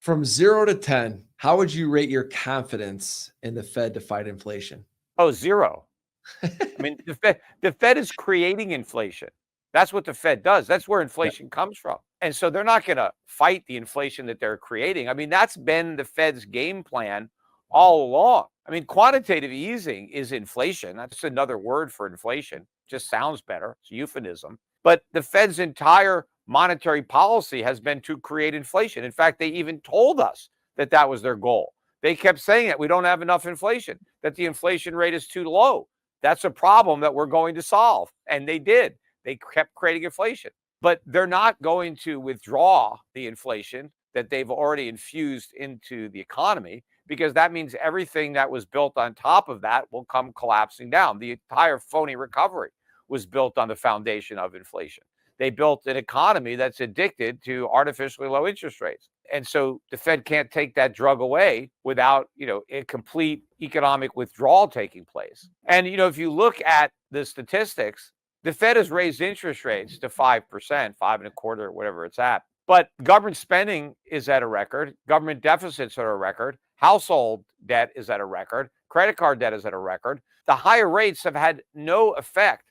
From 0 to 10, how would you rate your confidence in the Fed to fight inflation? Oh, 0. I mean, the Fed is creating inflation. That's what the Fed does. That's where inflation comes from. And so they're not going to fight the inflation that they're creating. I mean, that's been the Fed's game plan all along. I mean, quantitative easing is inflation. That's another word for inflation. Just sounds better. It's a euphemism. But the Fed's entire monetary policy has been to create inflation. In fact, they even told us that that was their goal. They kept saying that we don't have enough inflation, that the inflation rate is too low. That's a problem that we're going to solve. And they did. They kept creating inflation. But they're not going to withdraw the inflation that they've already infused into the economy, because that means everything that was built on top of that will come collapsing down. The entire phony recovery was built on the foundation of inflation. They built an economy that's addicted to artificially low interest rates. And so the Fed can't take that drug away without, a complete economic withdrawal taking place. And, if you look at the statistics, the Fed has raised interest rates to 5%, 5.25%, whatever it's at. But government spending is at a record. Government deficits are at a record. Household debt is at a record. Credit card debt is at a record. The higher rates have had no effect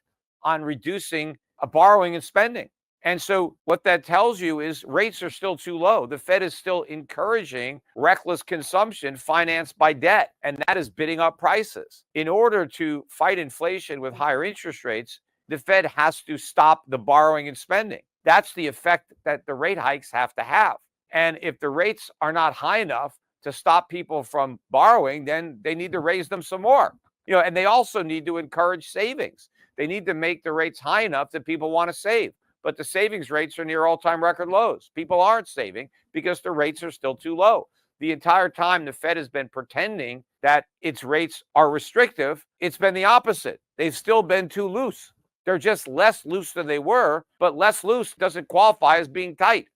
on reducing borrowing and spending. And so what that tells you is rates are still too low. The Fed is still encouraging reckless consumption financed by debt, and that is bidding up prices. In order to fight inflation with higher interest rates, the Fed has to stop the borrowing and spending. That's the effect that the rate hikes have to have. And if the rates are not high enough to stop people from borrowing, then they need to raise them some more. And they also need to encourage savings. They need to make the rates high enough that people want to save. But the savings rates are near all-time record lows. People aren't saving because the rates are still too low. The entire time the Fed has been pretending that its rates are restrictive, it's been the opposite. They've still been too loose. They're just less loose than they were, but less loose doesn't qualify as being tight.